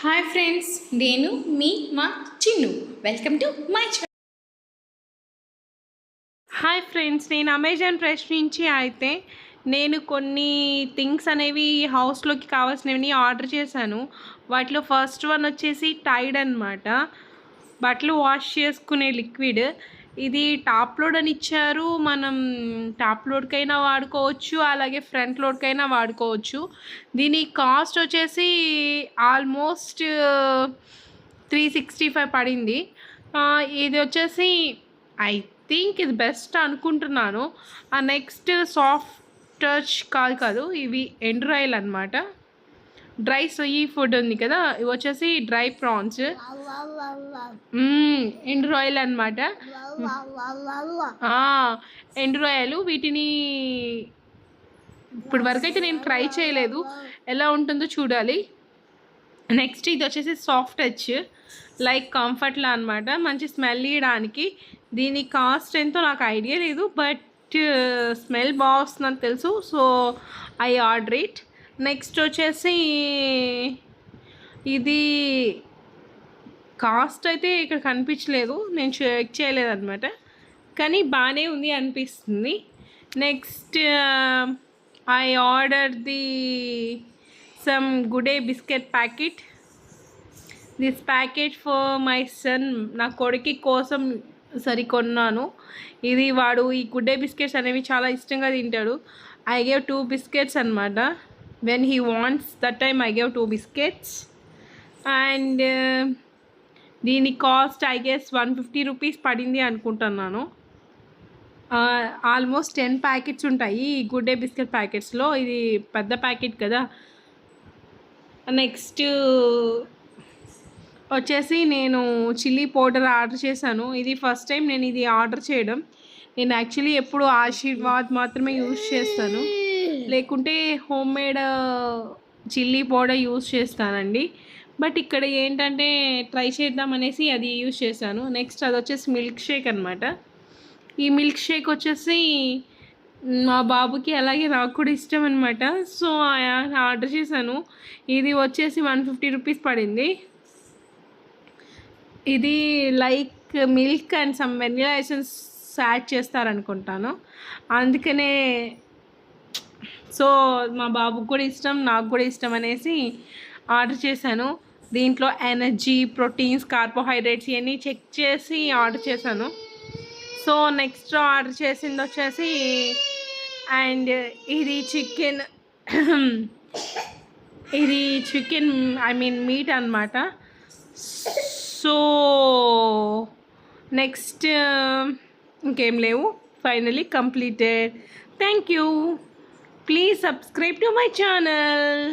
Hi friends, నేను మీ మా Chinnu. Welcome to my channel. Hi friends, నేను అమెజాన్ ఫ్రెష్ నుంచి అయితే నేను కొన్ని థింగ్స్ అనేవి హౌస్లోకి కావాల్సినవి ఆర్డర్ చేశాను. వాటిలో ఫస్ట్ వన్ వచ్చేసి టైడ్ అనమాట, బట్టలు వాష్ చేసుకునే లిక్విడ్. ఇది టాప్ లోడ్ అని ఇచ్చారు. మనం టాప్ లోడ్కైనా వాడుకోవచ్చు, అలాగే ఫ్రంట్ లోడ్కైనా వాడుకోవచ్చు. దీని కాస్ట్ వచ్చేసి ఆల్మోస్ట్ 365 పడింది. ఇది వచ్చేసి ఐ థింక్ ఇది బెస్ట్ అనుకుంటున్నాను. నెక్స్ట్ సాఫ్ట్ టచ్ కాదు, ఇవి ఎండ్ రాయిల్ అనమాట. డ్రై సొయ్యి ఫుడ్ ఉంది కదా, ఇవి వచ్చేసి డ్రై ప్రాన్స్, ఎండు రాయల్ అనమాట. ఎండు రాయలు, వీటిని ఇప్పుడు వరకు అయితే నేను ట్రై చేయలేదు, ఎలా ఉంటుందో చూడాలి. నెక్స్ట్ ఇది వచ్చేసి సాఫ్ట్ టచ్, లైక్ కంఫర్ట్లా అనమాట, మంచి స్మెల్ ఇవ్వడానికి. దీని కాస్ట్ ఎంతో నాకు ఐడియా లేదు, బట్ స్మెల్ బాగా వస్తుందని తెలుసు, so I order it. Next వచ్చేసి ఇది కాస్ట్ అయితే ఇక్కడ కనిపించలేదు, నేను చెక్ చేయలేదు అనమాట, కానీ బాగానే ఉంది అనిపిస్తుంది. Next I order the some Good Day biscuit packet. This packet for my son, నా కొడుకు కోసం కొన్నాను. ఇది వాడు ఈ గుడ్ డే బిస్కెట్స్ అనేవి చాలా ఇష్టంగా తింటాడు. ఐ గేవ్ 2 బిస్కెట్స్ అనమాట. When he wants that time I gave 2 biscuits. And దీని కాస్ట్ ఐ గెస్ 150 రూపీస్ పడింది అనుకుంటున్నాను. ఆల్మోస్ట్ 10 ప్యాకెట్స్ ఉంటాయి ఈ గుడ్ డే బిస్కెట్ ప్యాకెట్స్లో, ఇది పెద్ద ప్యాకెట్ కదా. నెక్స్ట్ వచ్చేసి నేను చిల్లీ పౌడర్ ఆర్డర్ చేశాను. ఇది ఫస్ట్ టైం నేను ఇది ఆర్డర్ చేయడం. నేను యాక్చువల్లీ ఎప్పుడు ఆశీర్వాద్ మాత్రమే యూజ్ చేస్తాను, లేకుంటే home made chilli powder use చేస్తానండి. బట్ ఇక్కడ ఏంటంటే ట్రై చేద్దాం అనేసి అది యూజ్ చేశాను. నెక్స్ట్ అది వచ్చేసి మిల్క్ షేక్ అనమాట. ఈ మిల్క్ షేక్ వచ్చేసి మా బాబుకి అలాగే నాకు కూడా ఇష్టం అనమాట, సో ఆర్డర్ చేశాను. ఇది వచ్చేసి 150 రూపీస్ పడింది. ఇది like milk and some vanilla essence add చేస్తారనుకుంటాను, అందుకనే సో మా బాబుకి కూడా ఇష్టం, నాకు కూడా ఇష్టం అనేసి ఆర్డర్ చేశాను. దీంట్లో ఎనర్జీ, ప్రోటీన్స్, కార్బోహైడ్రేట్స్ ఇవన్నీ చెక్ చేసి ఆర్డర్ చేశాను. సో నెక్స్ట్ ఆర్డర్ చేసింది వచ్చేసి అండ్ ఇది చికెన్ ఐ మీన్ మీట్ అనమాట. సో నెక్స్ట్ ఇంకేం లేవు, finally completed. Thank you. Please subscribe to my channel.